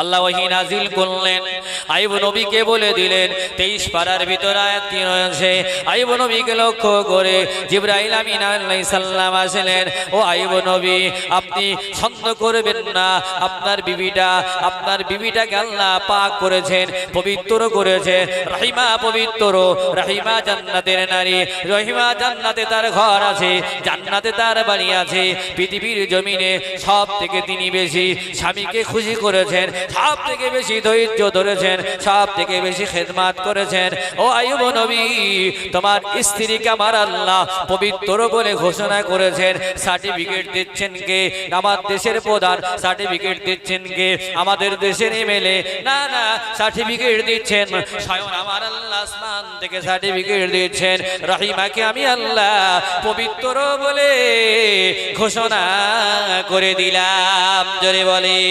আল্লাহ ওহী নাজিল করলেন, আইয়ুব নবীকে বলে দিলেন 23 পারার ভিতর আয়াত কি রয়েছে। আইয়ুব নবীকে লক্ষ্য করে জিবরাইল আমিন আলাইহিস সালাম আসলেন, ও আইয়ুব নবী, আপনি সন্দেহ করবেন না, আপনার বিবিটাকে আল্লাহ পাক করেছেন, পবিত্র করেছেন। রহিমা পবিত্র, রহিমা জান্নাতের নারী, রহিমা জান্নাতে তার ঘর আছে, জান্নাতে তার বাড়ি আছে। পৃথিবীর জমিনে সব থেকে তিনি বেশি স্বামীকে খুশি করেছেন, সব থেকে বেশি ধৈর্য ধরেছেন, সব থেকে বেশি খেদমত করেছেন। ও আইয়ুব নবী, তোমার স্ত্রীকে আমার আল্লাহ পবিত্র বলে ঘোষণা করেছেন। সার্টিফিকেট দিচ্ছেন কে? আমার দেশের প্রধান। সার্টিফিকেট দিচ্ছেন কে? আমাদের দেশের এমএলএ? না না, সার্টিফিকেট দিচ্ছেন স্বয়ং আমার আল্লাহ আসমান থেকে সার্টিফিকেট দিচ্ছেন। রহিমাকে আমি আল্লাহ পবিত্র বলে ঘোষণা করে দিলাম। জোরে বলি।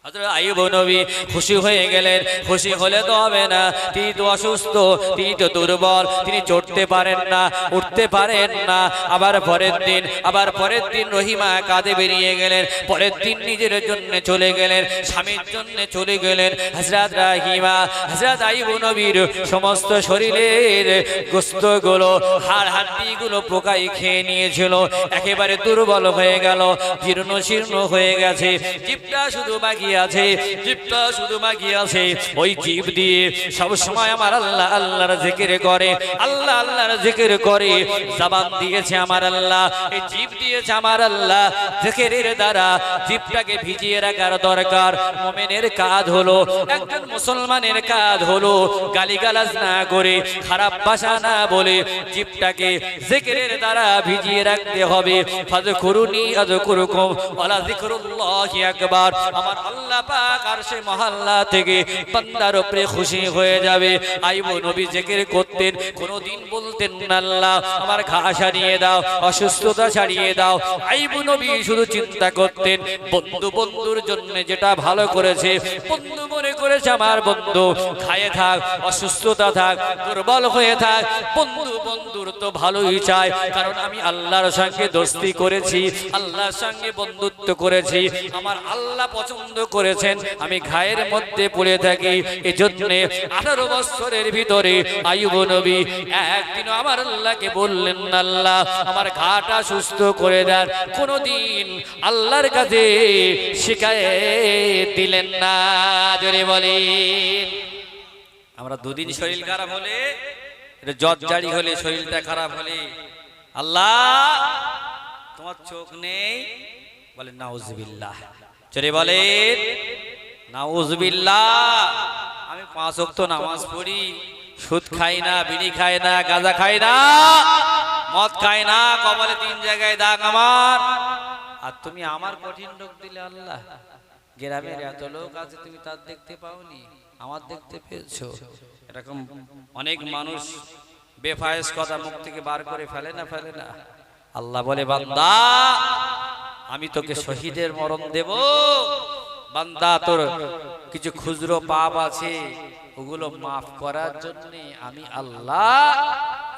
হযরত আইয়ুব নবী খুশি হয়ে গেলেন। খুশি হলে তো হবে না, তিনি তো অসুস্থ, তিনি তো দুর্বল, তিনি চড়তে পারেন না, উঠতে পারেন না। আবার পরের দিন রহিমা কাঁধে বেরিয়ে গেলেন। পরের দিন নিজের জন্য চলে গেলেন, স্বামীর জন্য চলে গেলেন। হযরত রহিমা, হযরত আইয়ুব নবীর সমস্ত শরীরের গোশতগুলো, হাড় হাড্ডিগুলো পোকায় খেয়ে নিয়েছিল। একেবারে দুর্বল হয়ে গেল, জীর্ণ শীর্ণ হয়ে গেছে। জিভটা শুধু বাকি আছে, জিভটা শুধু বাকি আছে। ওই জিভ দিয়ে সব সময় আমার আল্লাহ আল্লাহর জিকির করে, আল্লাহ আল্লাহর জিকির করে। জবান দিয়েছে আমার আল্লাহ, এই জিভ দিয়েছে আমার আল্লাহ। জিকিরের দ্বারা জিভটাকে ভিজিয়ে রাখার দরকার। মুমিনের কাজ হলো, একজন মুসলমানের কাজ হলো গালিগালাজ না করে, খারাপ ভাষা না বলে জিভটাকে জিকিরের দ্বারা ভিজিয়ে রাখতে হবে। ফাযকুরুনি আযকুরুকুম ওয়ালা যিকরুল্লাহি আকবার। আমার আল্লাহ পাক আরশে মহল্লা থেকে বান্দার উপরে খুশি হয়ে যাবে। আইয়ুব নবী জিকির করতেন, কোনদিন বলতেন না আল্লাহ আমার ঘা সারিয়ে দাও, অসুস্থতা সারিয়ে দাও। আইয়ুব নবী শুধু চিন্তা করতেন বন্ধুর জন্য যেটা ভালো করেছে, বন্ধু মনে করেছে আমার বন্ধু খায়ে থাক, অসুস্থতা থাক, দুর্বল হয়ে থাক, বন্ধুর তো ভালোই চায়। কারণ আমি আল্লাহর সঙ্গে দোস্তি করেছি, আল্লাহর সঙ্গে বন্ধুত্ব করেছি, আমার আল্লাহ পছন্দ করেছেন আমি ঘায়ের মধ্যে পড়ে থাকি। এজন্য 18 বছরের ভিতরে আইয়ুব নবী একদিন আমার আল্লাহকে বললেন, আল্লাহ আমার ঘাটা সুস্থ করে দেন। কোনদিন আল্লাহর কাছে শিকায়েত দিলেন না। জোরে বলি। আমরা দুদিন শরীর খারাপ হলে, জ্বর জারি হলে, শরীরটা খারাপ হলে, আল্লাহ তোমার চোখ নেই, বলেন নাউজুবিল্লাহ। চলে বলেন নাউজুবিল্লাহ। আমি 5 ওয়াক্ত নামাজ পড়ি, সুদ খাই না, বিড়ি খাই না, গাঁজা খাই না, মদ খাই না, কপালে 3 জায়গায় দাগ আমার। আর তুমি আমার কঠিন রোগ দিলে আল্লাহ। গ্রামের এত লোক আছে, তুমি তার দেখতে পাওনি, আমার দেখতে পেয়েছো। এরকম অনেক মানুষ বেফায়েজ কথা মুখ থেকে বার করে ফেলে না। আল্লাহ বলে, বান্দা আমি তোকে শহীদের মরণ দেব। বান্দা তোর কিছু খুচরো পাপ আছে, ওগুলো মাফ করার জন্য আমি আল্লাহ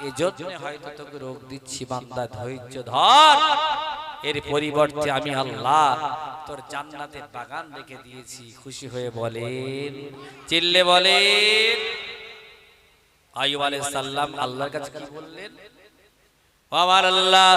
এজন্য হয়তো তোকে রোগ দিচ্ছি। বান্দা ধৈর্য ধর, এর পরিবর্তে আমি আল্লাহ তোর জান্নাতের বাগান রেখে দিয়েছি। খুশি হয়ে বলেন, চিল্লে বলেন। আইয়ুব আলাইহিস সালাম আল্লাহর কাছে কি বললেন? আমার আল্লাহ,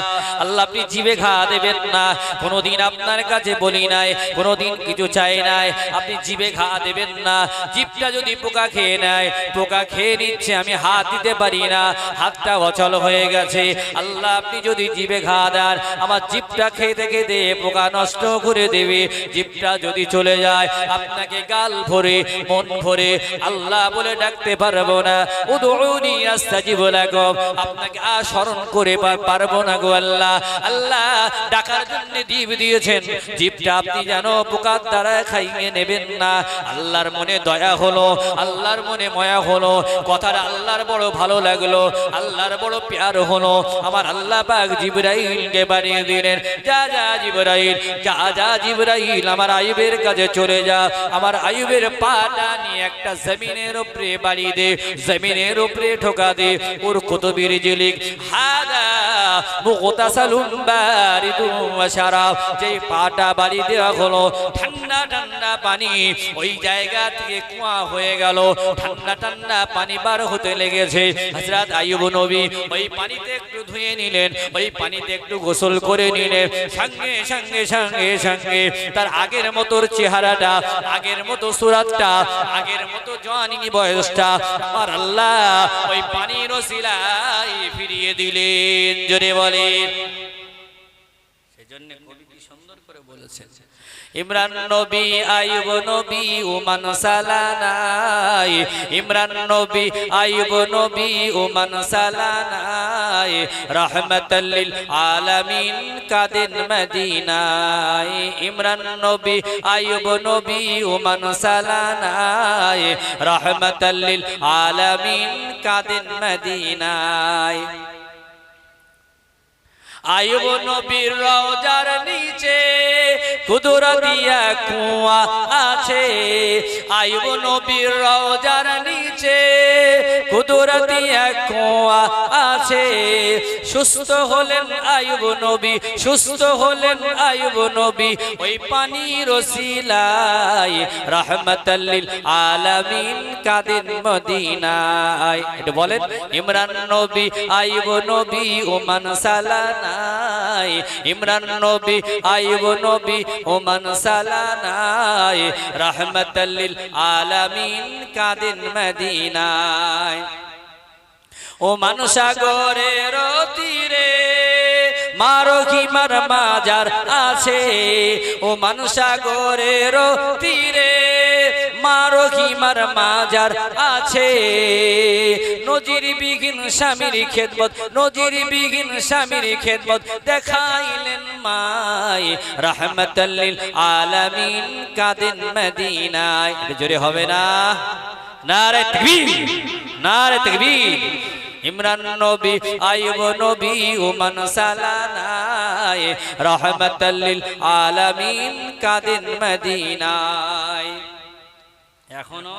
আল্লাহ আপনি জিভে ঘা দেবেন না। কোনদিন আপনার কাছে বলি নাই, কোনদিন কিছু চাই নাই, আপনি জিভে ঘা দেবেন না। জিভটা যদি পোকা খেয়ে নেয়, পোকা খেয়ে নিচ্ছে, আমি হাত দিতে পারি না, হাতটা অচল হয়ে গেছে। আল্লাহ আপনি যদি জিভে ঘা দেন, আমার জিভটা খেতে খেতে পোকা নষ্ট করে দেবে। জিভটা যদি চলে যায়, আপনাকে গাল ভরে মন ভরে আল্লাহ বলে ডাকতে পারবো না। উদউনি আস্তাজিব লাকুম, আপনাকে স্মরণ করে পারবো না গো আল্লাহ। আল্লাহ ডাকার জন্য জিভ দিয়েছেন, জিভটা আপনি যেন পোকার দ্বারা খাইয়ে নেবেন না। আল্লাহর মনে দয়া হলো, আল্লাহর মনে মায়া হলো, কথাটা আল্লাহর বড় ভালো লাগলো, আল্লাহর বড় প্যার হলো। আমার আল্লাহ পাক জিবরাইলকে বানিয়ে দিলেন, যা জিবরাইল আমার আইয়ুবের কাছে চলে যা, আমার আইয়ুবের পাটা নিয়ে একটা জমিনের উপরে বাড়ি দে, জমিনের উপরে ঠোকা দে। ওর কুতুবির জিলিক হাদা মুগতাসালুম বারিদুম ওয়া শারাব, যে পাটা বাড়ি দেওয়া হলো ঠান্ডা ঠান্ডা ঠান্ডা পানি ওই জায়গা থেকে কুয়া হয়ে গেল, ঠান্ডা ঠান্ডা পানি বার হতে লেগেছে। হযরত আইয়ুব নবী ওই পানিতে একটু ধুয়ে নিলেন, ওই পানিতে একটু গোসল করে নিলেন। সঙ্গে সঙ্গে সঙ্গে সঙ্গে তার আগের মতো চেহারাটা, আগের মতো সুরাতটা, আগের মতো জওয়ানি বয়সটা আমার আল্লাহ ওই পানির ওসিলায় ফিরিয়ে দিলেন। জোরে বলেন। সেজন্য কবি কি সুন্দর করে বলেছেন, ইমরান নবী আইয়ুব নবী ওমান সালানাই, ইমরান নবী আইয়ুব নবী ওমান সালানাই, রাহমাতাল লিল আলামিন কাদেন মদিনায়। ইমরান নবী আইয়ুব নবী ওমান সালানাই, রাহমাতাল লিল আলামিন কাদেন মদিনায়। আইয়ুব নবীর রওজার নিচে কুদরতিয়া কুয়া আছে, আইয়ুব নবীর রওজার নিচে কুদরতিয়া কুয়া আছে। সুস্থ হলেন আইয়ুব নবী, সুস্থ হলেন আইয়ুব নবী ওই পানির ওসিলায়, রাহমাতাল লিল আলামিন কাদেন মদিনায়। এটা বলেন, ইমরান নবী আইয়ুব নবী ওমান সালানাই, ইমরান নবী আইয়ুব নবী ওমান সালানাই, রাহমাতাল লিল আলামিন কাদেন মদিনায়। ওমান সাগরের তীরে মারোহিমার মাজার আছে, ওমান সাগরের তীরে মারোহিমার মাজার আছে। নজিরবিহীন স্বামীর খেদমত, নজিরবিহীন স্বামীর খেদমত দেখাইলেন মায়, রাহমাতাল লিল আলামিন কাদেন মদিনায়। জোরে হবে না? নারে তাকবীর, নারে তাকবীর। ইমরান নবী আইয়ুব নবী ওমান সালানাই, রাহমাতাল লিল আলামিন কাদেন মদিনায়। এখনো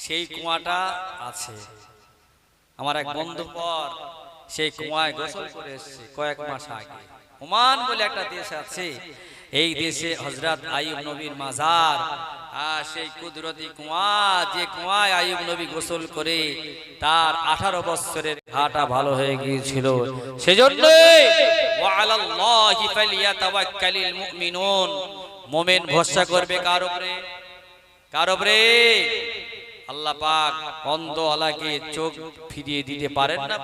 সেই কুয়াটা আছে। আমার এক বন্ধু পর সেই কুয়ায় গোসল করে এসেছে কয়েক মাস আগে। ওমান বলে একটা দেশ আছে, এই দেশে হযরত আইয়ুব নবীর মাজার। আর সেই কুদরতি কুয়া, যে কুয়ায় আইয়ুব নবী গোসল করে তার 18 বছরের হাঁটা ভালো হয়ে গিয়েছিল। সেজন্য ওয়া আলাল্লাহি ফালিয়াতাওয়াক্কালিল মুমিনুন, মুমিন ভরসা করবে কার উপরে? কার উপরে? আল্লাহ পাক অন্ধ আলাকে চোখ ফিরিয়ে দিতে পারেন না?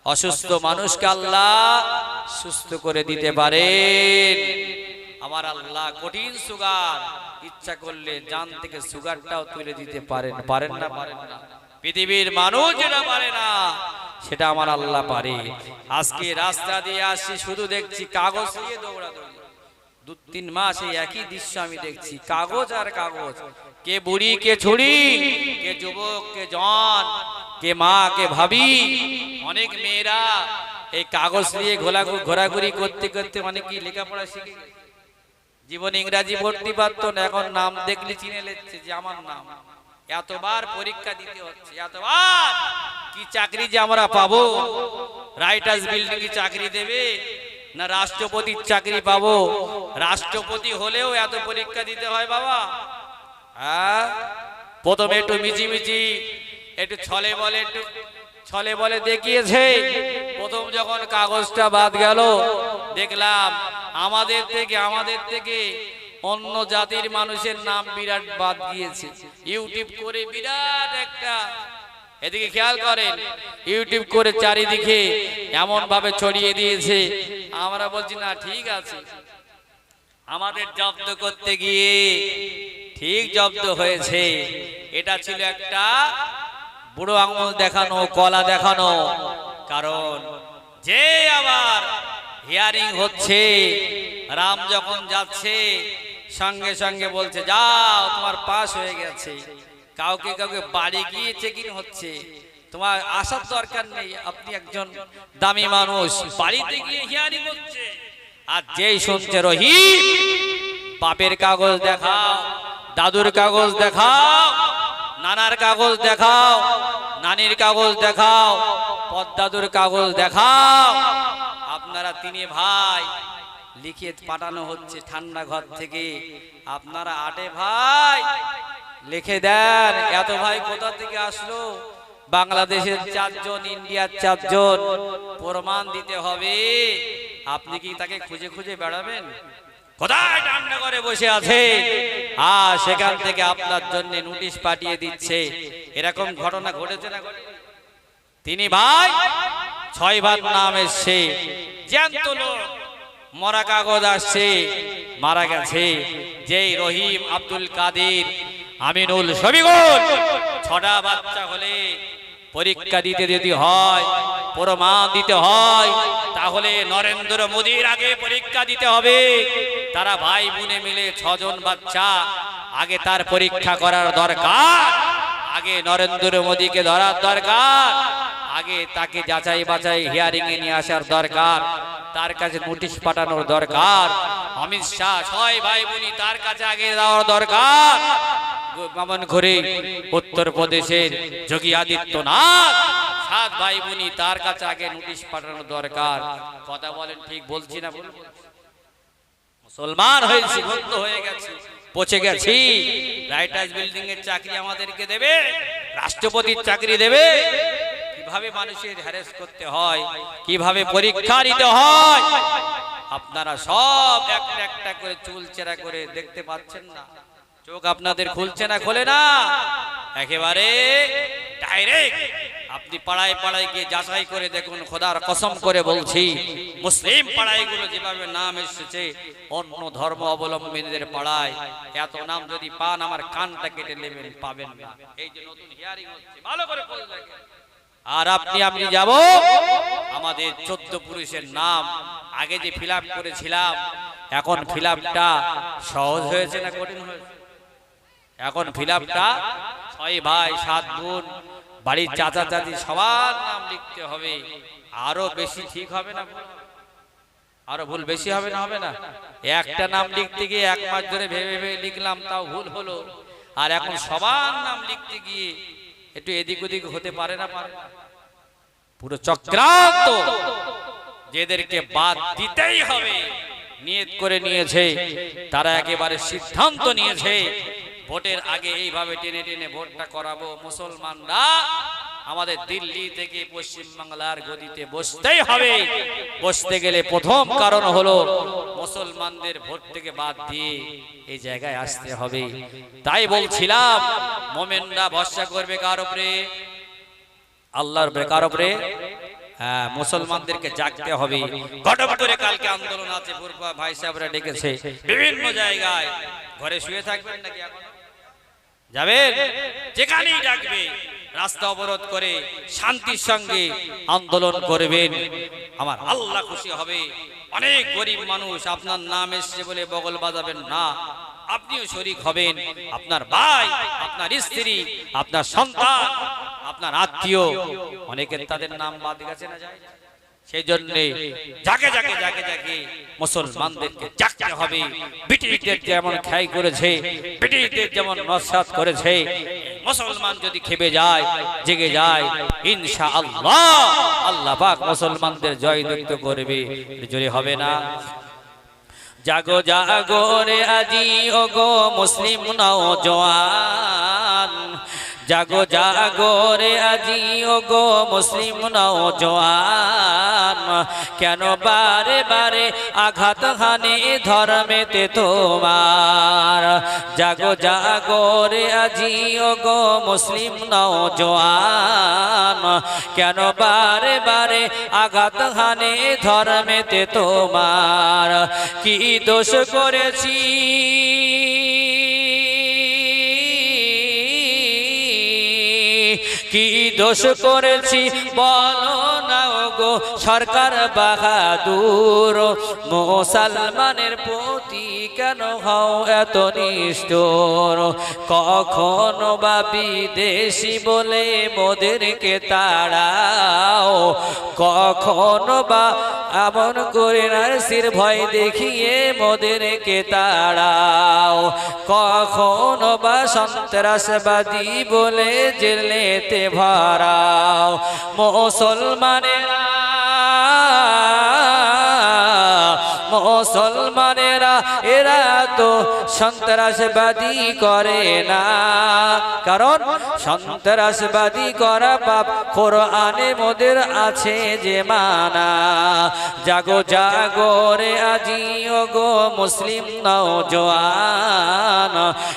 অসুস্থ মানুষকে আল্লাহ সুস্থ করে দিতে পারেন। আমার আল্লাহ কঠিন সুগার ইচ্ছা করলে জান থেকে সুগারটাও তুলে দিতে পারেন। পারেন না? পারেন না? পৃথিবীর মানুষ যেটা পারে না সেটা আমার আল্লাহ পারে। আজকে রাস্তা দিয়ে আসছি, শুধু দেখছি কাগজ নিয়ে দৌড়াদৌড়ি। 2-3 মাস এই একই দৃশ্য আমি দেখছি, কাগজ আর কাগজ। কে বুড়ি, কে ছুড়ি, কে যুবক, কে জওয়ান, কে মা, কে ভাবি, অনেক মেয়েরা এই কাগজ নিয়ে ঘোরাঘুরি করতে করতে অনেকেই লেখাপড়া শিখে গেছে। জীবনে ইংরাজি পড়তে পারতো না, এখন নাম দেখলে চিনে লেচ্ছে যে আমার নাম। এতবার পরীক্ষা দিতে হচ্ছে, এতবার। কি চাকরি যে আমরা পাবো? রাইটার্স বিল্ডিং কি চাকরি দেবে না রাষ্ট্রপতির চাকরি পাবো? রাষ্ট্রপতি হলেও এত পরীক্ষা দিতে হয় বাবা। হ্যাঁ, প্রথমে একটু মিচিমিচি একটু ছলে বলে দেখিয়েছে। প্রথম যখন কাগজটা বাদ গেল, দেখলাম আমাদের থেকে অন্য জাতির মানুষের নাম বিরাট বাদ গিয়েছে। ইউটিউব করে বিরাট একটা, এদিকে খেয়াল করেন, ইউটিউব করে চারিদিকে এমন ভাবে ছড়িয়ে দিয়েছে। আমরা বলছি না ঠিক আছে, আমাদের জব্দ করতে গিয়ে ঠিক জব্দ হয়েছে। এটা ছিল একটা বুড়ো আঙুল দেখানো, কলা দেখানো। কারণ যে আবার হিয়ারিং হচ্ছে, রাম যখন যাচ্ছে সঙ্গে সঙ্গে বলছে যাও তোমার পাস হয়ে গেছে। কাউকে কাউকে বাড়ি গিয়ে চেকিং হচ্ছে, তোমার আসার দরকার নেই, আপনি একজন দামি মানুষ, বাড়িতে গিয়ে হিয়ারিং হচ্ছে। আর যেই শুনছে রহিম, বাপের কাগজ দেখাও, দাদুর কাগজ দেখাও, নানার কাগজ দেখাও, নানির কাগজ দেখাও, পদ্দাদুর কাগজ দেখাও। আপনারা 3 ভাই লিখে পাঠানো হচ্ছে ঠান্ডা ঘর থেকে, আপনারা আটে ভাই লিখে দেন। এত ভাই কোথা থেকে আসলো? বাংলাদেশের 4 জন, ইন্ডিয়ার 4 জন, প্রমাণ দিতে হবে। আপনি কি তাকে খুঁজে খুঁজে বেড়াবেন? কোথায় ঠান্ডা করে বসে আছে, আর সেখান থেকে আপনার জন্য নোটিশ পাঠিয়ে দিচ্ছে। এরকম ঘটনা ঘটেছে না? তিনি ভাই 6 বার নাম এসছে, জ্যান্ত লোক, মরা কাগজ আসছে, মারা গেছে। যেই রহিম, আব্দুল কাদের, আমিনুল, শফিকুল, 6টা বাচ্চা হলে পরীক্ষা দিতে যদি হয়, প্রমাণ দিতে হয়, তাহলে নরেন্দ্র মোদীর আগে পরীক্ষা দিতে হবে। তারা ভাই বোনে মিলে 6 জন বাচ্চা, আগে তার পরীক্ষা করার দরকার। আগে নরেন্দ্র মোদীকে ধরার দরকার, আগে তাকে যাচাই বাছাই হিয়ারিং এ নিয়ে আসার দরকার, তার কাছে নোটিশ পাঠানোর দরকার। অমিত শাহ 6 ভাই বোনি তার কাছে আগে যাওয়ার দরকার। মামন ঘুরে উত্তরপ্রদেশের যোগী আদিত্যনাথ 7 ভাই বোনি তার কাছে আগে নোটিশ পাঠানোর দরকার। কথা বলেন, ঠিক বলছি না? মুসলমান হয়েছি, বন্ধ হয়ে গেছে, পচে গেছি। রাইটার্স বিল্ডিং এর চাকরি আমাদেরকে দেবে, রাষ্ট্রপতির চাকরি দেবে। কিভাবে মানুষের হ্যারাস করতে হয়, কিভাবে পরীক্ষা নিতে হয়, আপনারা সব একটা একটা করে চুলচেরা করে দেখতে পাচ্ছেন না? চোখ আপনাদের খুলছে না? খোলে না একেবারে ডাইরেক্ট। আপনি পাড়ায় পাড়ায় গিয়ে যাচাই করে দেখুন, খোদার কসম করে বলছি, মুসলিম পাড়ায়গুলো যেভাবে নাম এসেছে, অন্য ধর্ম অবলম্বীদের পাড়ায় এত নাম যদি পান, আমার কানটা কেটে নেবেন, পাবেন না। এই যে নতুন হিয়ারিং হচ্ছে, ভালো করে খোঁজ রাখেন। আর আমি যাব, আমাদের 14 পুরুষের নাম আগে যে ফিল আপ করেছিলাম, এখন ফিল আপটা সহজ হয়েছে না কঠিন হয়েছে? এখন ফিল আপটা 6 ভাই 7 বোন, বাড়ির চাচা চাচি সবার নাম লিখতে হবে। আরো বেশি ঠিক হবে না? আরো ভুল বেশি হবে না? হবে না? একটা নাম লিখতে গিয়ে 1 মাস ধরে ভেবে ভেবে লিখলাম, তাও ভুল হলো। আর এখন সবার নাম লিখতে গিয়ে একটু এদিক ওদিক হতে পারে না? পারে। পুরো চক্রান্ত, যেদেরকে বাদ দিতেই হবে নিয়ত করে নিয়েছে, তারা একেবারে সিদ্ধান্ত নিয়েছে ভোটের আগে এইভাবে টেনে টেনে ভোটটা করাবো। মুসলমানরা আমাদের দিল্লি থেকে পশ্চিম বাংলার গদিতে বসতেই হবে। বসতে গেলে প্রথম কারণ হলো মুসলমানদের ভোট থেকে বাদ দিয়ে এই জায়গায় আসতে হবে। তাই বলছিলাম, মুমিনরা ভরসা করবে কার উপরে? আল্লাহর উপরে। কার উপরে? হ্যাঁ, মুসলমানদেরকে জাগতে হবে। ঘটক করে কালকে আন্দোলন আছে, পূর্বা ভাই সাহেবরা ডেকেছে বিভিন্ন জায়গায়। ঘরে শুয়ে থাকবেন নাকি? এখন যাবেন? যেখানেই ডাকবে রাস্তা অবরোধ করে শান্তির সঙ্গে আন্দোলন করবেন, আমার আল্লাহ খুশি হবে। অনেক গরিব মানুষ আপনার নাম এসছে বলে বগল বাজাবেন না, আপনিও শরীক হবেন। আপনার ভাই, আপনার স্ত্রী, আপনার সন্তান, আপনার আত্মীয়, অনেকের তাদের নাম বাদ গেছে না যায়। সেই জন্য জাগে জাগে জাগে জাগে মুসলমানদেরকে জাগতে হবে। ব্রিটিশদের যেমন খাই করেছে, ব্রিটিশদের যেমন নস্যাৎ করেছে, মুসলমান যদি খেপে যায়, জেগে যায়, ইনশাআল্লাহ আল্লাহ পাক মুসলমানদের জয় যুক্ত করবে। জোরে হবে না? জাগো জাগো রে আজি ও গো মুসলিম নওজোয়ান, জাগো জাগো রে আজি ও গো মুসলিম নওজোয়ান, কেন বারে বারে আঘাত হানে ধর্মেতে তোমার। জাগো জাগো রে আজি ও গো মুসলিম নওজোয়ান, কেন বারে বারে আঘাত হানে ধর্মেতে তোমার। কি দোষ করেছি কি দোষ করেছি বলো না গো সরকার বাহাদুর, মুসলমানের প্রতি কেন হও এত নিষ্ঠুর? কখনো বা বিদেশি বলে মোদেরকে তাড়াও, কখনো বা এমন করে নার্সির ভয় দেখিয়ে মোদেরকে তাড়াও, কখনো বা সন্ত্রাসবাদী বলে জেলেতে ভরাও। মুসলমানেরা মুসলমানেরা এরা তো সন্ত্রাসবাদী করে না, কারণ সন্ত্রাসবাদী করা পাপ কোরআনে মোদের আছে যে মানা। জাগো জাগো রে আজিও গো মুসলিম নওজোয়ান,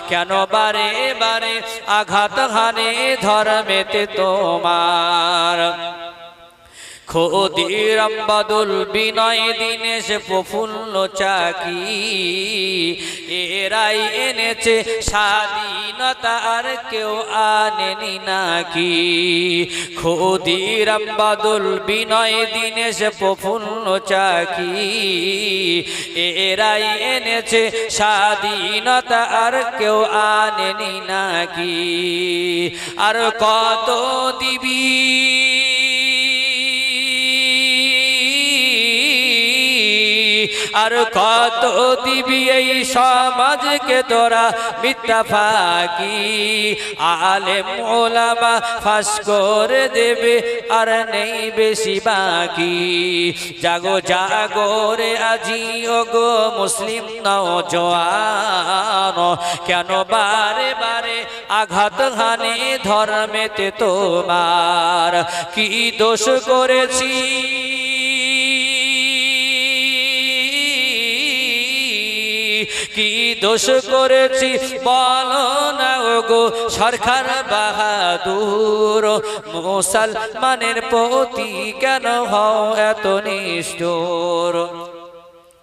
কেন বারে বারে আঘাত হানে ধর্মেতে তোমার। ক্ষুদিরাম বাদল বিনয় দীনেশ প্রফুল্ল চাকি, এরাই এনেছে স্বাধীনতা আর কেউ আনেনি নাকি। ক্ষুদিরাম বাদল বিনয় দীনেশ প্রফুল্ল চাকি, এরাই এনেছে স্বাধীনতা আর কেউ আনেনি নাকি। আর কত দিবি আর কত দিবি এই সমাজকে তোরা মিথ্যা ফাঁকি। আলেম ওলামা ফাঁস করে দেবে আর নেই বেশি বাকি। জাগো জাগো রে আজিও গো মুসলিম নওজোয়ান, কেন বারে বারে আঘাত হানে ধর্মেতে তোমার। কি দোষ করেছি কি দোষ করেছি বলো না গো সরকার বাহাদুর, মুসলমানের প্রতি কেন হও এত নিষ্ঠুর।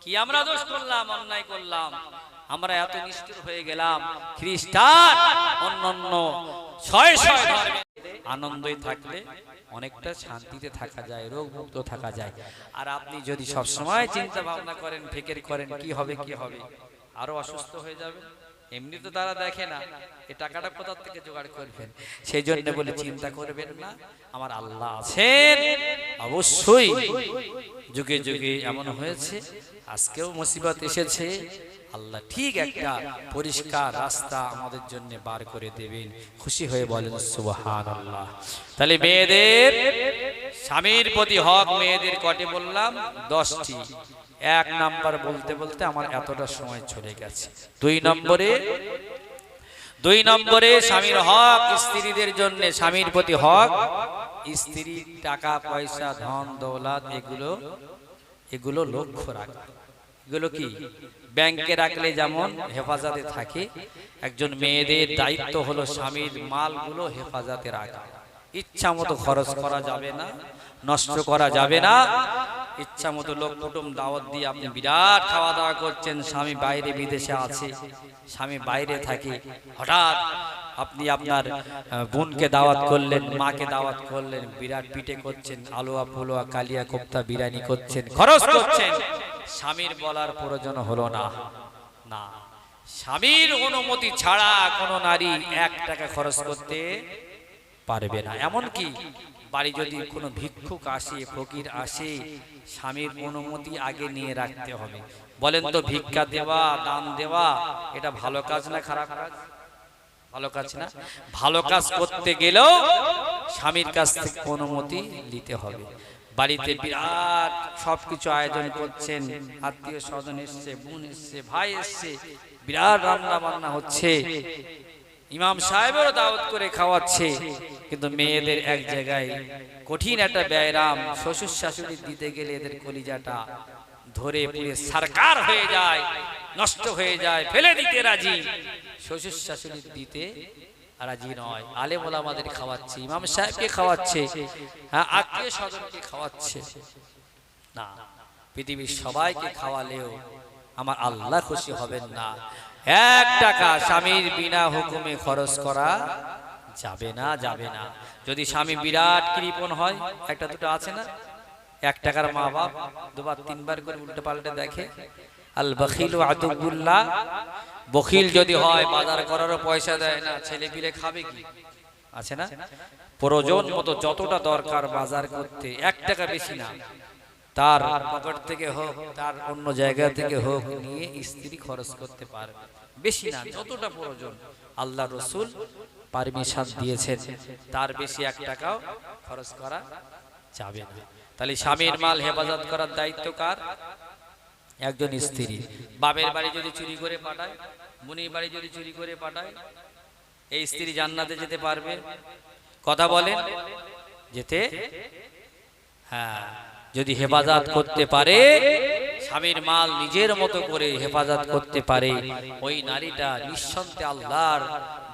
কি আমরা দোষ করলাম, অন্যায় করলাম, আমরা এত নিষ্ঠুর হয়ে গেলাম। খ্রিস্টান অন্যান্য ছয় ধর্মে আনন্দই থাকলে অনেকটা শান্তিতে থাকা যায়, রোগ মুক্ত থাকা যায়। আর আপনি যদি সব সময় চিন্তা ভাবনা করেন, ফিকির করেন কি হবে কি হবে, আরো অসুস্থ হয়ে যাবে। এমনি তো তারা দেখে না এই টাকাটা কোথা থেকে জোগাড় করবেন, সেই জন্য বলে চিন্তা করবেন না, আমার আল্লাহ আছেন। অবশ্যই যুগে যুগে এমন হয়েছে, আজকেও মুসিবত এসেছে, আল্লাহ ঠিক একটা পরিষ্কার রাস্তা আমাদের জন্য বার করে দেবেন। খুশি হয়ে বলেন সুবহানাল্লাহ। তাহলে মেয়েদের স্বামীর প্রতি হক মেয়েদের কটে বললাম 10টি। 1 নাম্বার বলতে বলতে আমার এতটা সময় চলে গেছে। 2 নম্বরে স্বামীর হক স্ত্রীদের জন্য, স্বামীর প্রতি হক স্ত্রীর টাকা পয়সা ধন দৌলত এগুলো লক্ষ্য রাখা। এগুলো কি ব্যাংকে রাখলে যেমন হেফাজতে থাকে, একজন মেয়েদের দায়িত্ব হলো স্বামীর মালগুলো হেফাজতে রাখা। ইচ্ছা মতো খরচ করা যাবে না, নষ্ট করা যাবে না। ইচ্ছা মতো লোক কুটুম দাওয়াত দিয়ে আপনি বিরাট খাওয়া দাওয়া করছেন, স্বামী বাইরে বিদেশে আছে, স্বামী বাইরে থাকে, হঠাৎ আপনি আপনার বোনকে দাওয়াত করলেন, মাকে দাওয়াত করলেন, বিরাট পিঠে করছেন, আলুয়া ফুলুয়া কালিয়া কোপ্তা বিরিয়ানি করছেন, খরচ করছেন, স্বামীর বলার প্রয়োজন হলো না। না, স্বামীর অনুমতি ছাড়া কোনো নারী 1 টাকা খরচ করতে পারবে না। এমনকি বাড়ি যদি কোনো ভিক্ষুক আসে, ফকির আসে, স্বামীর অনুমতি আগে নিয়ে রাখতে হবে। বলেন তো, ভিক্ষা দেওয়া, দান দেওয়া এটা ভালো কাজ না খারাপ কাজ? ভালো কাজ না? ভালো কাজ করতে গেলেও স্বামীর কাছ থেকে অনুমতি নিতে হবে। বাড়িতে বিরাট সবকিছু আয়োজন করছেন, আত্মীয় স্বজন এসছে, বোন এসছে, ভাই এসছে, বিরাট রান্না বান্না হচ্ছে, ইমাম সাহেবেরও দাওয়াত করে খাওয়াচ্ছে, কিন্তু মেয়েদের এক জায়গায় কঠিন একটা ব্যায়াম, শ্বশুর শাশুড়ি দিতে গেলে এদের কলিজাটা ধরে পুরে সরকার হয়ে যায়, নষ্ট হয়ে যায়, ফেলে দিতে রাজি, শ্বশুর শাশুড়ি দিতে রাজি নয়। আলেম ওলামাদের খাওয়াচ্ছে, ইমাম সাহেবকে খাওয়াচ্ছে, আত্মীয় স্বজনকে খাওয়াচ্ছে না। পৃথিবীর সবাইকে খাওয়ালেও আমার আল্লাহ খুশি হবেন না। 1 টাকা স্বামীর বিনা হুকুমে খরচ করা যাবে না, যাবে না। যদি স্বামী বিরাট কৃপণ হয়, একটা দুটো আছে না, 1 টাকার মা বাপ 2 বার 3 বার করে উল্টে পাল্টে দেখে। আল বখিলু আদুবুল্লাহ, বখিল যদি হয় বাজার করারও পয়সা দেয় না, ছেলে পিলে খাবে কি? আছে না? প্রয়োজন মতো যতটা দরকার বাজার করতে, 1 টাকা বেশি না, তার পকেট থেকে হোক, তার অন্য জায়গা থেকে হোক, নিয়ে স্ত্রী খরচ করতে পারবে, বেশি না, যতটা প্রয়োজন। আল্লাহ রসুল পারমিশন দিয়েছেন, তার বেশি 1 টাকাও খরচ করা যাবে না। তাহলে স্বামীর মাল হেফাজত করার দায়িত্ব কার? একজন স্ত্রী বাপের বাড়ি যদি চুরি করে পাঠায়, মুনির বাড়ি যদি চুরি করে পাঠায়, এই স্ত্রী জান্নাতে যেতে পারবে? কথা বলেন, যেতে? হ্যাঁ, যদি হেফাজত করতে পারে, স্বামীর মাল নিজের মতো করে হেফাজত করতে পারে, ওই নারীটা নিঃসন্দেহে আল্লাহর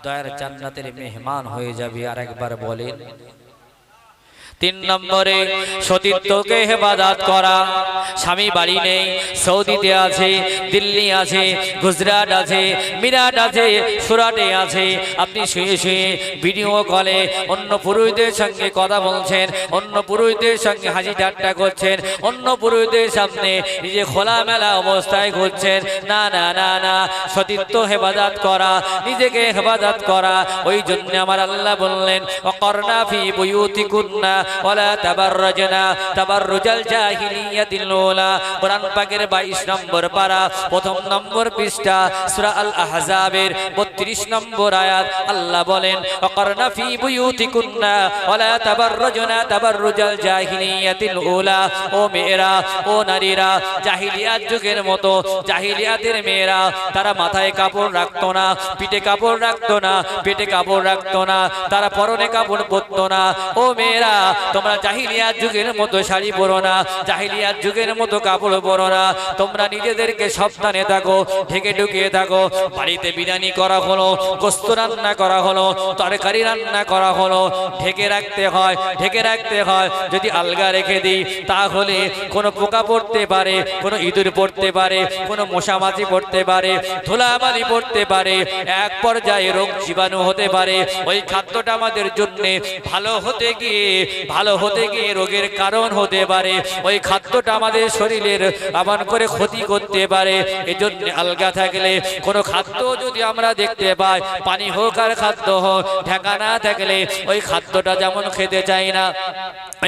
দয়ার জান্নাতের মেহমান হয়ে যাবে। আর একবার বলেন। 3 নম্বরে সতীত্বকে হেফাজত করা। স্বামী বাড়ি নেই, সৌদিতে আছে, দিল্লি আছে, গুজরাট আছে, মিরাট আছে, সুরাটে আছে, আপনি শুয়ে শুয়ে ভিডিও কলে অন্য পুরুষদের সঙ্গে কথা বলছেন, অন্য পুরুষদের সঙ্গে হাসি ঠাট্টা করছেন, অন্য পুরুষদের সামনে নিজে খোলামেলা অবস্থায় ঘুরছেন। না না না না, সতীত্ব হেফাজত করা, নিজেকে হেফাজত করা। ওই জন্য আমার আল্লাহ বললেন, ওয়াকরনা ফি বুয়ুতিকুন্না ওয়ালা তাবাররাজনা তাবাররুজাল জাহিলিয়াতিল উলা। কোরআন পাকের 22 নম্বর পারা, 1 নম্বর পৃষ্ঠা, সূরা আল আহজাবের 32 নম্বর আয়াত। আল্লাহ বলেন, ওয়াকরনা ফি বুয়ুতিকুন্না ওয়ালা তাবাররাজনা তাবাররুজাল জাহিলিয়াতিল উলা। ও মেয়েরা, ও নারীরা, জাহিলিয়াত যুগের মতো জাহিলিয়াতের মেয়েরা তারা মাথায় কাপড় রাখতো না, পিঠে কাপড় রাখতো না, পেটে কাপড় রাখতো না, তারা পরনে কাপড় পরতো না। ও মেয়েরা, তোমরা জাহিলিয়াত যুগের মতো শাড়ি পরো না, জাহিলিয়াত যুগের মতো কাপড় পরো না। তোমরা নিজেদেরকে সাবধানে থাকো, ঢেকে ঢুকিয়ে থাকো। বাড়িতে বিরিয়ানি করা হলো, গোশত রান্না করা হলো, তরকারি রান্না করা হলো, ঢেকে রাখতে হয়, ঢেকে রাখতে হয়। যদি আলগা রেখে দিই তাহলে কোনো পোকা পড়তে পারে, কোনো ইঁদুর পড়তে পারে, কোনো মশা মাছি পড়তে পারে, ধুলাবালি পড়তে পারে, এক পর্যায়ে রোগ জীবাণু হতে পারে। ওই খাদ্যটা আমাদের জন্য ভালো হতে গিয়ে রোগের কারণ হতে পারে। ওই খাদ্যটা আমাদের শরীরের এমন করে ক্ষতি করতে পারে। এজন্য আলগা থাকলে কোনো খাদ্য যদি আমরা দেখতে পাই, পানি হোক আর খাদ্য হোক, ঢাকা না থাকলে ওই খাদ্যটা যেমন খেতে চাই না,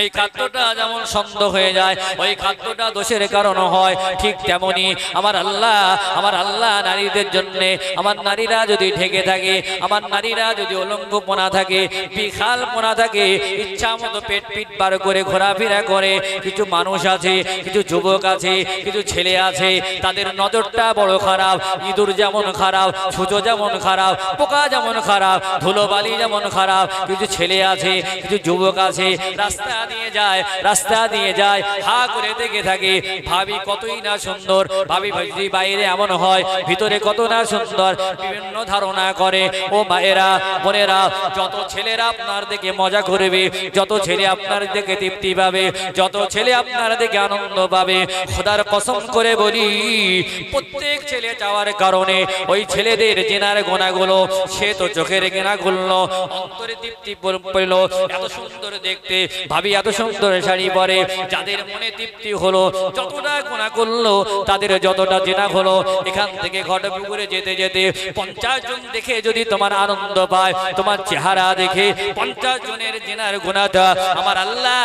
এই খাদ্যটা যেমন সন্দ হয়ে যায়, ওই খাদ্যটা দোষের কারণ হয়, ঠিক তেমনি আমার আল্লাহ নারীদের জন্য, আমার নারীরা যদি ঢেকে থাকে, আমার নারীরা যদি অলঙ্ঘপনা থাকে, বিখালপনা থাকে, ইচ্ছা মতো পেট পিট বার করে ঘোরাফেরা করে, কিছু মানুষ আছে, কিছু যুবক আছে, কিছু ছেলে আছে, তাদের নজরটা বড় খারাপ। ইঁদুর যেমন খারাপ, সূচো যেমন খারাপ, পোকা যেমন খারাপ, ধুলোবালি যেমন খারাপ। কিছু ছেলে আছে, কিছু যুবক আছে, রাস্তা দিয়ে যায়, হা করে দেখে থাকে, ভাবি কতই না সুন্দর, ভাবি যদি বাইরে এমন হয়, ভিতরে কত না সুন্দর, বিভিন্ন ধারণা করে। ও মায়েরা, বোনেরা, যত ছেলেরা আপনার দেখে মজা করবে, যত ছেলে আপনার দেখে তৃপ্তি পাবে, যত ছেলে আপনার দেখে আনন্দ পাবে, খোদার কসম করে বলি, প্রত্যেক ছেলে যাওয়ার কারণে ওই ছেলেদের জেনার গোনাগুলো সে তো চোখের গেনা গুললো, অন্তরে তৃপ্তি পেল। এত সুন্দর দেখতে ভাবি, এত সুন্দর শাড়ি পরে, যাদের মনে তৃপ্তি হলো, যতটা গোনা করলো তাদের যতটা জেনা হলো। এখান থেকে ঘটপুকুরে যেতে যেতে 50 জন দেখে যদি তোমার আনন্দ পায়, তোমার চেহারা দেখে 50 জনের জেনার গুনাহটা আমার আল্লাহ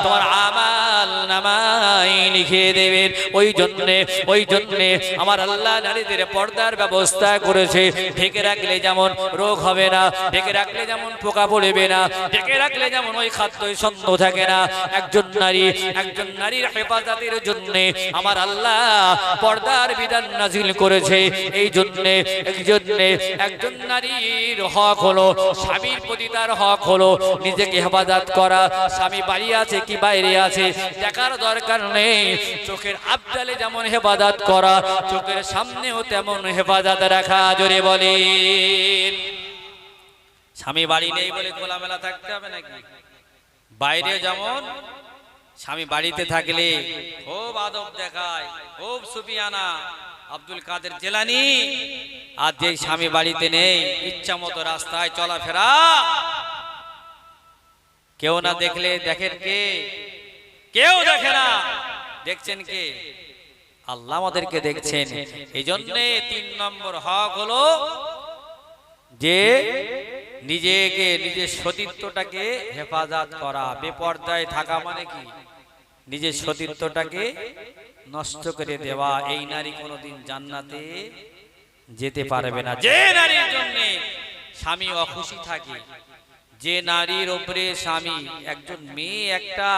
তোমার আমাল নামায় লিখে দেবেন। ওই জন্যে আমার আল্লাহ নারীদের পর্দার ব্যবস্থা করেছে। ঢেকে রাখলে যেমন রোগ হবে না, ঢেকে রাখলে যেমন পোকা পড়বে না, ঢেকে রাখলে যেমন ওই খাদ্যই সন্দেহ থাকে না। একজন নারীর হেফাজতের জন্য আমার আল্লাহ পর্দার বিধান নাজিল করেছে। এই জন্য একজন নারীর হক হলো, স্বামীর প্রতি তার হক হলো নিজেকে হেফাজত করা। স্বামী বাড়ি আছে কি বাইরে আছে দেখার দরকার নেই। চোখের আবদালে যেমন হেফাজত করা, চোখের সামনেও তেমন হেফাজত রাখা। জোরে বলেন। স্বামী বাড়ি নেই বলে খোলামেলা থাকতে হবে নাকি? বাইরে যেমন স্বামী বাড়িতে থাকলে খুব আদব দেখায়, খুব সুফিয়ানা আব্দুল কাদের জেলানি। আর যে স্বামী বাড়িতে নেই, ইচ্ছা মতো রাস্তায় চলাফেরা, কেউ না দেখলে দেখেন কে? কেউ দেখে না, দেখছেন কে? আল্লাহ আমাদেরকে দেখছেন। এই জন্য 3 নম্বর হক হলো যে নিজের সতীত্বটাকে হেফাজত করা। বেপর্দায় থাকা মানে কি? নিজের সতীত্বটাকে নষ্ট করে দেওয়া। এই নারী কোনোদিন জান্নাতে যেতে পারবে না। যে নারীর জন্য স্বামী অখুশি থাকে, যে নারীর উপরে স্বামী, একজন মেয়ে একটা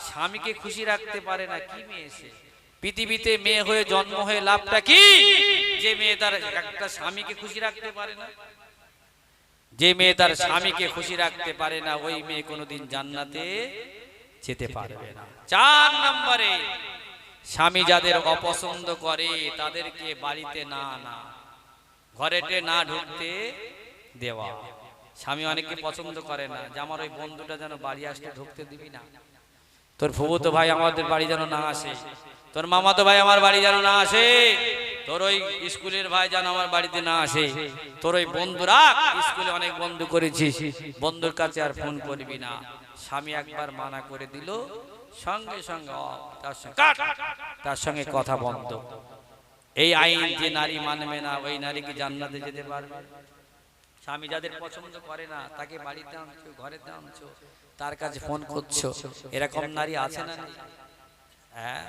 স্বামীকে খুশি রাখতে পারে না। কি মেয়ে সে? পৃথিবীতে মেয়ে হয়ে জন্ম হয়ে লাভটা কি? যে মেয়ে তার একটা স্বামীকে খুশি রাখতে পারে না, যে মেয়ে তার স্বামীকে খুশি রাখতে পারে না, ওই মেয়ে কোনোদিন জান্নাতে যেতে পারবে না। 4 নম্বরে, স্বামী যাদের অপছন্দ করে তাদেরকে বাড়িতে না আনা, ঘরেতে না ঢুকতে দেওয়া। স্বামী অনেকে পছন্দ করে না যে আমার ওই বন্ধুটা যেন বাড়ি আসতে ঢুকতে দিবি না, তোর ফুফুতো ভাই আমাদের বাড়ি যেন না আসে, তোর মামাতো ভাই আমার বাড়ি যেন না আসে, তোর ওই স্কুলের ভাই যেন আমার বাড়িতে না আসে, তোর ওই বন্ধুরা, স্কুলে অনেক বন্ধু করেছিস, বন্ধুর কাছে আর ফোন করবি না। স্বামী একবার মানা করে দিল, সঙ্গে সঙ্গে তার সঙ্গে কথা বন্ধ। এই আইন যে নারী মানবে না, ওই নারী কি জান্নাতে যেতে পারবে? স্বামী যাদের পছন্দ করে না তাকে বাড়িতে আনছো, ঘরেতে আনছো, তার কাছে ফোন করছো, এরকম নারী আছে না? হ্যাঁ,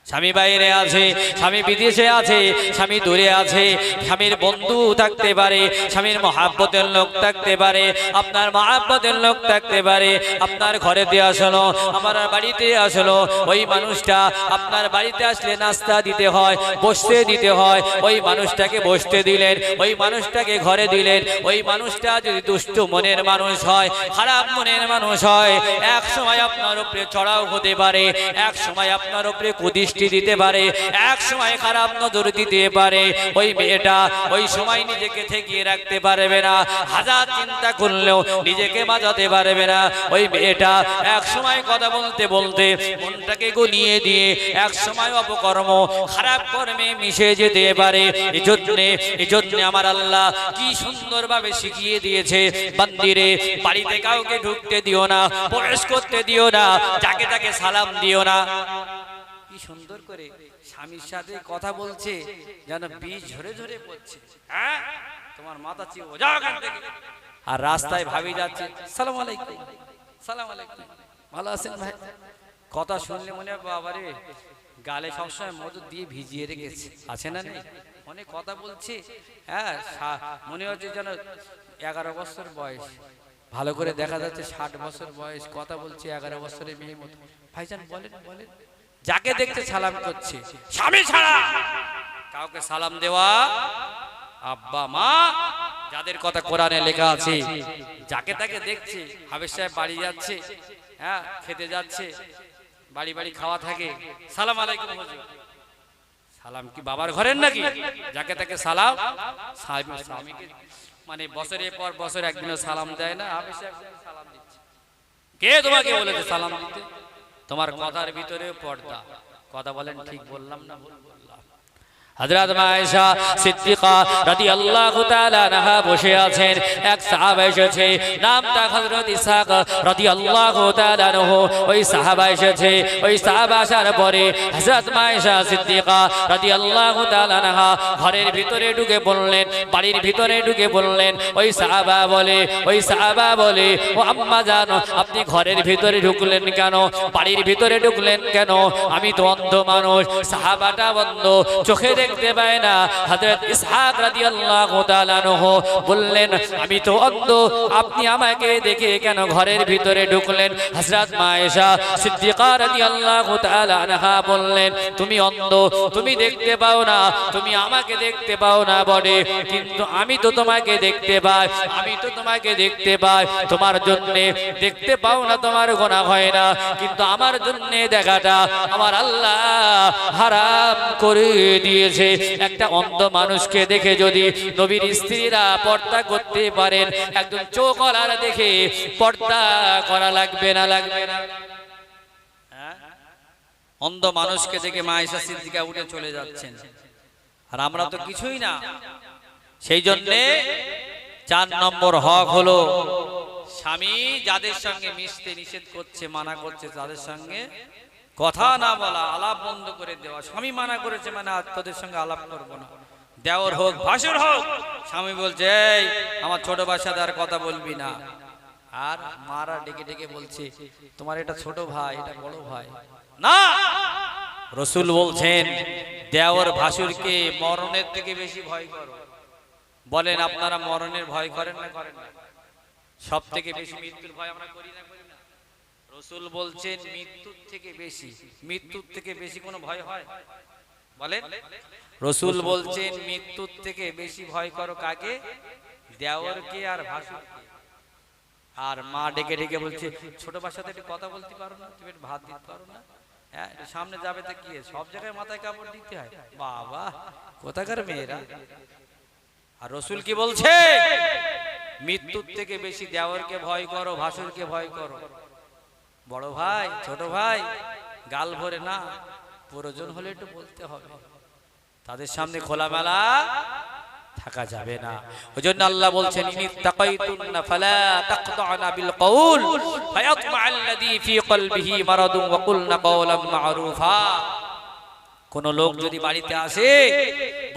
স্বামী বাইরে আছে, স্বামী বিদেশে আছে, স্বামী দূরে আছে, স্বামীর বন্ধু থাকতে পারে, স্বামীর মহাব্বতের লোক থাকতে পারে, আপনার মহাব্বতের লোক থাকতে পারে, আপনার ঘরেতে আসলো, আমার বাড়িতে আসলো, ওই মানুষটা আপনার বাড়িতে আসলে নাস্তা দিতে হয়, বসতে দিতে হয়, ওই মানুষটাকে বসতে দিলেন, ওই মানুষটাকে ঘরে দিলেন। ওই মানুষটা যদি দুষ্ট মনের মানুষ হয়, খারাপ মনের মানুষ হয়, এক সময় আপনার উপরে চড়াও হতে পারে, এক সময় আপনার উপরে কুদৃষ্টি দিতে পারে, এক সময় খারাপ নজর দিতে পারে। ওই মেয়েটা ওই সময় নিজেকে ঠেকিয়ে রাখতে পারবে না, হাজার চিন্তা করলেও নিজেকে বাঁচাতে পারবে না। ওই মেয়েটা এক সময় কথা বলতে বলতে মনটাকে গলিয়ে দিয়ে এক সময় অপকর্ম খারাপ কর্মে মিশে যেতে পারে। এজন্য আমার আল্লাহ কি সুন্দরভাবে শিখিয়ে দিয়েছে, বান্দিরে বাড়িতে কাউকে ঢুকতে দিও না, প্রবেশ করতে দিও না, যাকে তাকে সালাম দিও না। কি সুন্দর করে স্বামীর সাথে কথা বলছে, যেন বীজ ঝরে ঝরে পড়ছে। হ্যাঁ, তোমার মাথা চিও যাও এখান থেকে। আর রাস্তায় ভাবি যাচ্ছে, সালাম আলাইকুম, সালাম আলাইকুম, ভালো আছেন ভাই? কথা শুনলে মনে হয় বাবারে গালে সবসময় মধু দিয়ে ভিজিয়ে রেখেছে, আছে না নেই? অনেক কথা বলছে, হ্যাঁ, মনে হচ্ছে যেন 11 বছর বয়স, ভালো করে দেখা যাচ্ছে 60 বছর বয়স, কথা বলছে 11 বছরের মেয়ের মতো। ভাইজান বলেন বলেন, যাকে দেখতে সালাম করছে। স্বামী ছাড়া কাউকে সালাম দেওয়া, আব্বা মা যাদের কথা কোরআনে লেখা আছে, যাকে তাকে দেখছে, হাফেজ সাহেব বাড়ি যাচ্ছে, হ্যাঁ, খেতে যাচ্ছে, বাড়ি বাড়ি খাওয়া থাকে, সালাম আলাইকুম হুজুর। সালাম কি বাবার ঘরের নাকি? যাকে তাকে সালাম। স্বামীকে মানে বছরের পর বছর একদিনও সালাম দেয় না, হাফেজ সাহেব সালাম দিচ্ছে। কে তোমাকে বলেছে সালাম দিতে? তোমার কথার ভিতরে পর্দা। কথা বলেন, ঠিক বললাম না ভুল বললাম? হযরত আয়েশা সিদ্দিকা রাদিয়াল্লাহু তাআলা আনহা বসে আছেন, এক সাহাবা এসেছে, নামটা হযরত ইসহাক রাদিয়াল্লাহু তাআলা আনহু। ওই সাহাবা এসেছে, ওই সাহাবা আসার পরে হযরত আয়েশা সিদ্দিকা রাদিয়াল্লাহু তাআলা আনহা ঘরের ভিতরে ঢুকে বললেন, বাড়ির ভিতরে ঢুকে বললেন। ওই সাহাবা বলে, ও আম্মা জানো, আপনি ঘরের ভিতরে ঢুকলেন কেন? বাড়ির ভিতরে ঢুকলেন কেন? আমি তো অন্ধ মানুষ। সাহাবাটা বন্ধ, চোখে দেখতে পায় না। হযরত ইসহাক রাদিয়াল্লাহু তাআলা আনহু বললেন, আমি তো অন্ধ, আপনি আমাকে দেখে কেন ঘরের ভিতরে ঢুকলেন? হযরত আয়েশা সিদ্দিকা রাদিয়াল্লাহু তাআলা আনহা বললেন, তুমি অন্ধ, তুমি দেখতে পাও না, তুমি আমাকে দেখতে পাও না বটে, কিন্তু আমি তো তোমাকে দেখতে পাই, আমি তো তোমাকে দেখতে পাই। তোমার জন্য দেখতে পাও না, তোমার গুনাহ হয় না, কিন্তু আমার জন্য দেখাটা আমার আল্লাহ হারাম করে দিয়েছে। একটা অন্ধ মানুষকে দেখে যদি নবীর স্ত্রীরা পর্দা করতে পারেন, একজন চোখওয়ালা দেখে পর্দা করা লাগবে না? লাগবে না? অন্ধ মানুষকে দেখে মা আয়েশা সিদ্দিকা উঠে চলে যাচ্ছেন, আর আমরা তো কিছুই না। সেই জন্যে 4 নম্বর হক হলো, স্বামী যাদের সঙ্গে মিশতে নিষেধ করছে, মানা করছে, তাদের সঙ্গে কথা না বলা, আলাপ বন্ধ করে দেওয়া। স্বামী মানা করেছে মানে তোদের সঙ্গে আলাপ করবো না। দেওর হোক ভাসুর হোক, স্বামী বলছে এই আমার ছোট ভাইয়ের সাথে আর কথা বলবি না। আর মারা ডেকে ডেকে বলছে, তোমার এটা ছোট ভাই, এটা বড় ভাই না। রাসূল বলছেন, দেওর ভাসুরকে মরণের থেকে বেশি ভয় করো। বলেন, আপনারা মরণের ভয় করেন না? করেন না? সব থেকে বেশি মৃত্যুর ভয় আমরা করি না? করি না? রসুল বলছেন মৃত্যুর থেকে বেশি, মৃত্যুর থেকে বেশি কোনো ভয় হয় বলেন? রসুল বলছেন মৃত্যুর থেকে বেশি ভয় করো কাকে? দেওরকে আর ভাসুরকে। আর মা ডেকে ডেকে বলছে ছোট বাচ্চাতে একটু কথা বলতে পারো না, তুমি একটু ভাত দিতে পারো না? হ্যাঁ, সামনে যাবে তো কি সব জায়গায় মাথায় কাপড় দিতে হয়? বাবা কোথাকার মেয়েরা! আর রসুল কি বলছে? মৃত্যুর থেকে বেশি দেওরকে ভয় করো, ভাসুরকে ভয় করো। বড় ভাই ছোট ভাই গাল ভরে না, প্রয়োজন হলে একটু বলতে হবে, তাদের সামনে খোলামেলা থাকা যাবে না। ওইজন্য আল্লাহ বলছেন ইনিত্তাকাইতুন্না ফালা তাকতা'না বিল কওল ফায়াতমা'আল্লাযী ফী কলবিহি মারাদুন ওয়া কুলনা কওলাম মা'রুফা। কোন লোক যদি বাড়িতে আসে,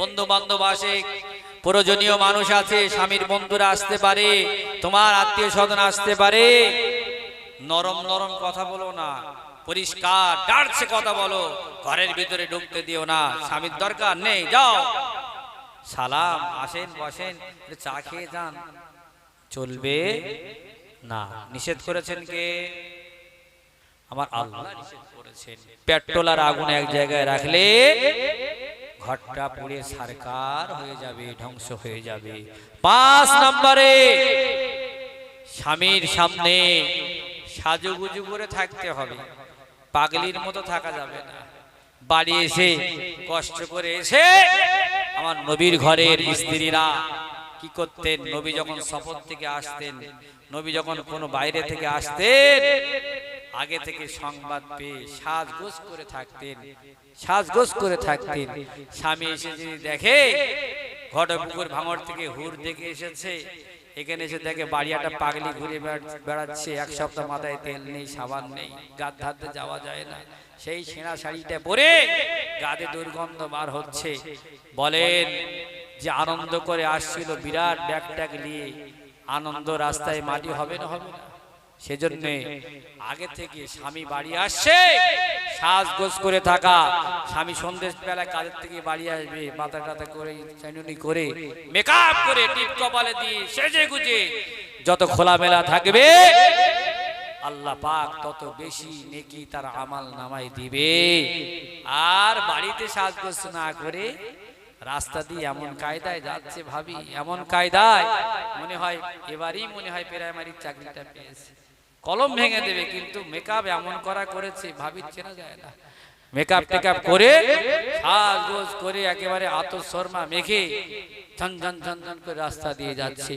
বন্ধু বান্ধব আসে, প্রয়োজনীয় মানুষ আছে, স্বামীর বন্ধুরা আসতে পারে, তোমার আত্মীয় স্বজন আসতে পারে, নরম নরম কথা বলো না, পরিষ্কার ডার্সে কথা বলো, ঘরের ভিতরে ঢুকতে দিও না। স্বামীর দরকার নেই, যাও সালাম, আসেন বসেন, চা খেয়ে যান, চলবে না। নিষেধ করেছেন কে? আমার আল্লাহ নিষেধ করেছেন। পেট্রোল আর আগুন এক জায়গায় রাখলে ঘরটা পুড়ে ছারখার হয়ে যাবে, ধ্বংস হয়ে যাবে। 5 নম্বরে স্বামীর সামনে সাজুগুজু করে থাকতে হবে, পাগলির মতো থাকা যাবে না। বাড়ি এসে কষ্ট করে এসে আমার নবীর ঘরের স্ত্রীরা কি করতেন? নবী যখন সফর থেকে আসতেন, নবী যখন কোনো বাইরে থেকে আসতেন, আগে থেকে সংবাদ পেয়ে সাজগোজ করে থাকতেন, সাজগোজ করে থাকতেন। স্বামী এসে যদি দেখে ঘটপুকুর ভাঙড় থেকে হুর দেখে এসেছে, এখানে এসে দেখে বাড়িয়াটা পাগলি ঘুরে বেড়াচ্ছে, এক সপ্তাহ মাথায় তেল নেই, সাবান নেই, গাদ ধারতে যাওয়া যায় না, সেই ছেঁড়া শাড়িটা পরে গাদে দুর্গন্ধ বার হচ্ছে, বলেন যে আনন্দ করে আসছিল বিরাট ব্যাগ ট্যাগ নিয়ে, আনন্দ রাস্তায় মাটি হবে না? হবে না। সেজন্য আগে থেকে স্বামী বাড়ি আসছে সাজগোজ করে থাকা। স্বামী সন্ধ্যে বেলা কাজের থেকে বাড়ি আসবে, মাথা টাথা করে চাইনুনি করে মেকআপ করে টিপ কপালে দিয়ে সেজে গুজে যত খোলামেলা থাকবে, আল্লাহ পাক তত বেশি নেকি তার আমাল নামায় দিবে। আর বাড়িতে সাজগোজ না করে রাস্তা দিয়ে এমন কায়দায় যাচ্ছে, ভাবি এমন কায়দায় মনে হয় এবারই মনে হয় প্রাইমারির চাকরিটা পেয়েছে, কলম ভেঙে দেবে, কিন্তু মেকআপ এমন করা করেছে ভাবি চেনা যায় না। মেকআপ টেকআপ করে সাজগোজ করে একেবারে আতর শর্মা মেখে ঝনঝন ঝনঝন করে রাস্তা দিয়ে যাচ্ছে।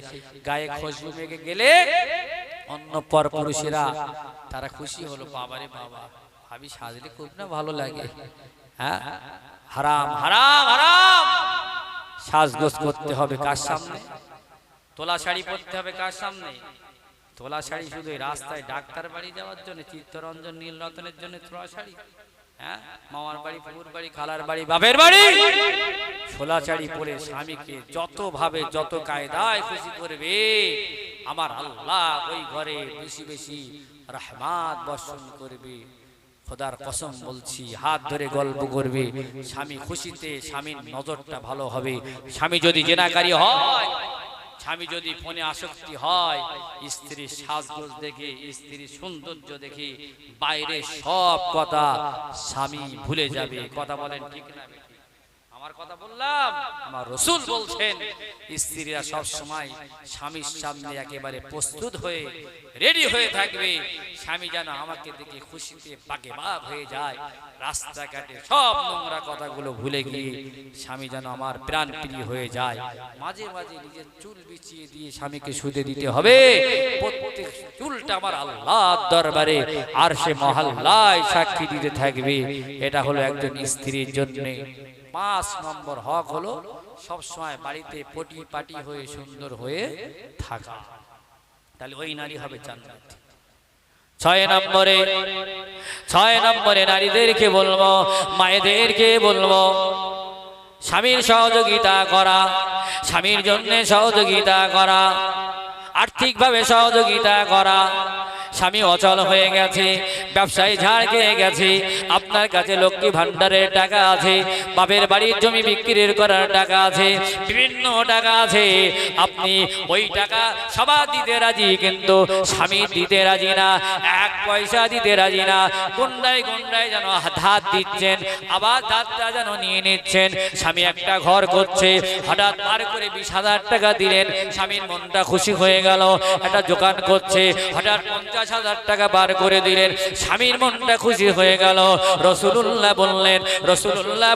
গায়ে খুশবু মেখে গেলে অন্য পর পুরুষেরা তারা খুশি হলো, বাবারে বাবা ভাবি সাজলে খুব না ভালো লাগে। হ্যাঁ, হারাম হারাম হারাম। সাজগোজ করতে হবে কার সামনে? তোলা শাড়ি পরতে হবে কার সামনে? তোলা শাড়ি শুধু রাস্তায় ডাক্তার বাড়ি যাওয়ার জন্য, চিত্তরঞ্জন নীলরতনের জন্য তোলা শাড়ি? হ্যাঁ, মামার বাড়ি, ফুপুর বাড়ি, খালার বাড়ি, বাপের বাড়ি ছোলা শাড়ি পরে স্বামীকে যত ভাবে যত কায়দায় খুশি করবে, আমার আল্লাহ ওই ঘরে বেশি বেশি রহমত বর্ষণ করবে। খোদার কসম বলছি, হাত ধরে গল্প করবে, স্বামী খুশিতে স্বামীর নজরটা ভালো হবে। স্বামী যদি জেনাকারী হয়, স্বামী যদি ফোনে আসক্তি হয়, স্ত্রীর সাজগোজ দেখে, স্ত্রীর সৌন্দর্য দেখে বাইরে সব কথা স্বামী ভুলে যাবে। কথা বলেন ঠিক না? আমার কথা বললাম, আমার রাসূল বলছেন স্ত্রীরা সব সময় স্বামীর সামনে একেবারে প্রস্তুত হয়ে রেডি হয়ে থাকবে। স্বামী যেন আমাকে দেখে খুশিতে বাগেবাগ হয়ে যায়, রাস্তাঘাটে সব নোংরা কথাগুলো ভুলে গিয়ে স্বামী যেন আমার প্রাণ প্রিয় হয়ে যায়। মাঝে মাঝে নিজের চুল বিছিয়ে দিয়ে স্বামীকে শুতে দিতে হবে। প্রত্যেক চুলটা আমার আল্লাহর দরবারে আরশে মহল্লায় সাক্ষী দিতে থাকবে। এটা হলো একজন স্ত্রীর জন্য। 5 নম্বর হক হলো সব সময় বাড়িতে পটি পাটি হয়ে সুন্দর হয়ে থাকা, তাহলে ওই নারী হবে জান্নাতি। 6 নম্বরে নারীদেরকে বলবো, মায়েদেরকে বলবো, স্বামীর সহযোগিতা করা, স্বামীর জন্য সহযোগিতা করা, আর্থিকভাবে সহযোগিতা করা, স্বামী অচল হয়ে গেছে, ব্যবসায় ঝাড় খেয়ে গেছে, আপনার কাছে লক্ষ্মী ভান্ডারের টাকা আছে, বাপের বাড়ির জমি বিক্রি করার টাকা আছে, বিভিন্ন টাকা আছে, আপনি ওই টাকা সবার দিতে রাজি, কিন্তু স্বামী দিতে রাজি না, এক পয়সা দিতে রাজি না। গন্ডায় গন্ডায় যেন হাত দিচ্ছেন, আবার হাতটা যেন নিয়ে নিচ্ছেন। স্বামী একটা ঘর করছে, হঠাৎ বার করে 20,000 টাকা দিলেন, স্বামীর মনটা খুশি হয়ে গেল। একটা দোকান করছে, হঠাৎ 50,000 টাকা বার করে দিলেন, স্বামীর মনটা খুশি হয়ে গেল। রাসূলুল্লাহ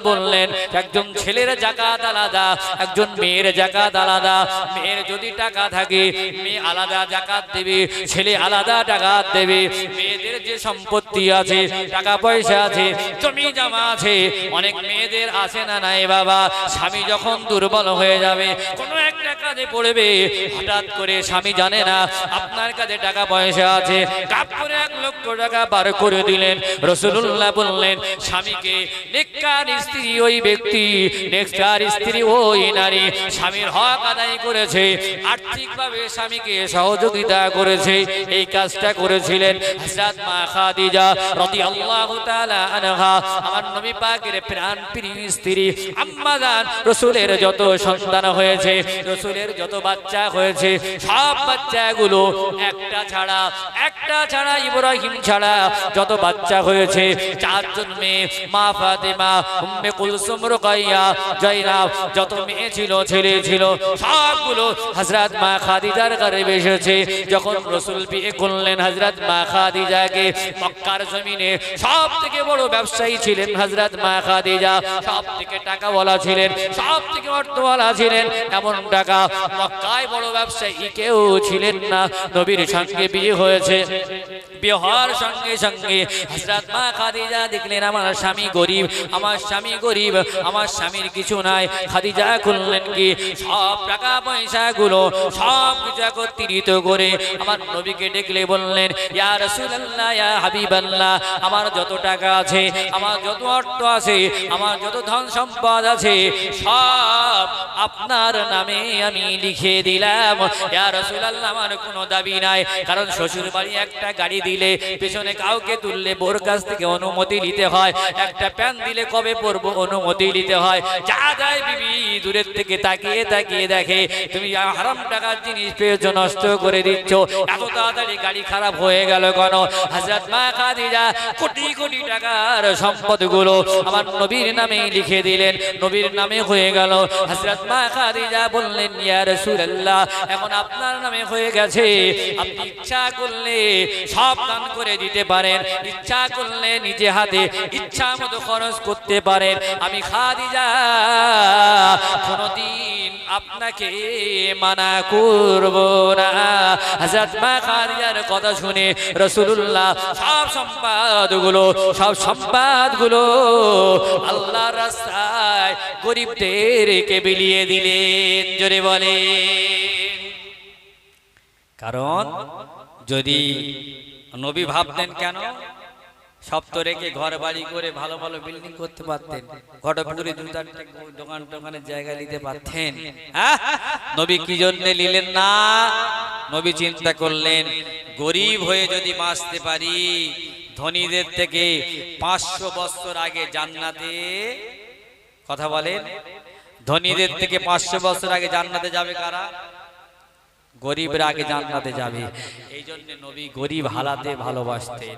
বললেন একজন ছেলের জাকাত আলাদা, একজন মেয়ের জাকাত আলাদা। মেয়ের যদি টাকা থাকে মেয়ে আলাদা জাকাত দেবে, ছেলে আলাদা জাকাত দেবে। মেয়েদের যে সম্পত্তি আছে, টাকা পয়সা আছে, জমি জমা আছে, অনেক মেয়েদের আছে না নাই বাবা? স্বামী যখন দুর্বল হয়ে যাবে, কোনো একটা কাজে পড়বে, হঠাৎ করে স্বামী জানে না আপনার কাছে টাকা পয়সা আছে, কাপ করে 1 লক্ষ টাকা বার করে দিলেন। রাসূলুল্লাহ বললেন স্বামীকে, নেককার স্ত্রী ওই ব্যক্তি, নেককার স্ত্রী ওই নারী স্বামীর হক আদায় করেছে, আর্থিকভাবে স্বামীকে সহযোগিতা করেছে। এই কাজটা করেছিলেন হযরত মা খাদিজা রাদিয়াল্লাহু তাআলা আনহা, আমার নবী পাকের প্রাণ প্রিয় স্ত্রী আম্মা জান। রাসূলের যত সন্তান হয়েছে, রাসূলের যত বাচ্চা হয়েছে, সব বাচ্চাগুলো একটা ছাড়া ইব্রাহিম ছাড়া যত বাচ্চা হয়েছে 4 জন মেয়ে, মা ফাতেমা, উম্মে কুলসুম, রুকাইয়া, জাইনাব, যত মেয়ে ছিল ছেলে ছিল সবগুলো হযরত মা খাদিজার গর্ভে এসেছে। যখন রাসূল বিয়ে করলেন হযরত মা খাদিজাকে, মক্কার জমিনে সবথেকে বড় ব্যবসায়ী ছিলেন হযরত মা খাদিজা, সবথেকে টাকাওয়ালা ছিলেন, সবথেকে অর্থওয়ালা ছিলেন। এমন টাকা মক্কায় বড় ব্যবসায়ী কেউ ছিলেন না। নবীর সঙ্গে বিয়ে হয়েছে, বিয়ে হওয়ার সঙ্গে সঙ্গে হযরত মা খাদিজা দেখলেন আমার স্বামী গরিব, আমার স্বামী গরিব, আমার স্বামীর কিছু নাই। খাদিজা করলেন কি, সব টাকা পয়সা গুলো সব কিছু একত্রিত করে আমার নবীকে ডেকে বললেন, ইয়া রাসূলুল্লাহ, ইয়া হাবিবাল্লাহ, আমার যত টাকা আছে, আমার যত অর্থ আছে, আমার যত ধন সম্পদ আছে, সব আপনার নামে আমি লিখে দিলাম। ইয়া রাসূলুল্লাহ, আমার কোনো দাবি নাই, কারণ শ্বশুর বাড়ি একটা গাড়ি দিলে, পেছনে কাউকে তুললে বোর কাছ থেকে অনুমতি নিতে হয়, একটা প্যান দিলে কবে পরবো অনুমতি নিতে হয়। যা যায় বিবি দূরের থেকে তাকিয়ে তাকিয়ে দেখে তুমি হারাম টাকার জিনিস পেয়েছো, নষ্ট করে দিচ্ছ, এত তাড়াতাড়ি গাড়ি খারাপ হয়ে গেল কেন? হযরত মা খাদিজা কোটি কোটি টাকার সম্পদগুলো আমার নবীর নামে লিখে দিলেন, নবীর নামে হয়ে গেল। হযরত মা খাদিজা বললেন, ইয়া রাসূলুল্লাহ, এখন আপনার নামে হয়ে গেছে, আপনি ইচ্ছা করলে সব দান করে দিতে পারেন, ইচ্ছা করলে নিজে হাতে ইচ্ছা মতো খরচ করতে পারেন। আমি খাদিজা কোনদিন আপনাকে মানা করব না। হযরত মা খাদিজার কথা শুনে রাসূলুল্লাহ সব সম্পদগুলো আল্লাহর রাস্তায় গরিবদেরকে বিলিয়ে দিলেন। জোরে বলে, কারণ যদি নবী ভাবতেন কেন সব তো রেখে ঘর বাড়ি করে ভালো ভালো বিল্ডিং করতে পারতেন, ঘটপুকুরে 2-4টা দোকানের জায়গা নিতে পারতেন। নবী কি জন্য নিলেন না? নবী চিন্তা করলেন, গরিব হয়ে যদি বাঁচতে পারি, ধনীদের থেকে 500 বছর আগে জান্নাতে, কথা বলেন, ধনীদের থেকে 500 বছর আগে জান্নাতে যাবে কারা? গরিবরা আগে জান্নাতে যাবে। এই জন্য নবী গরিব হালাতে ভালোবাসতেন।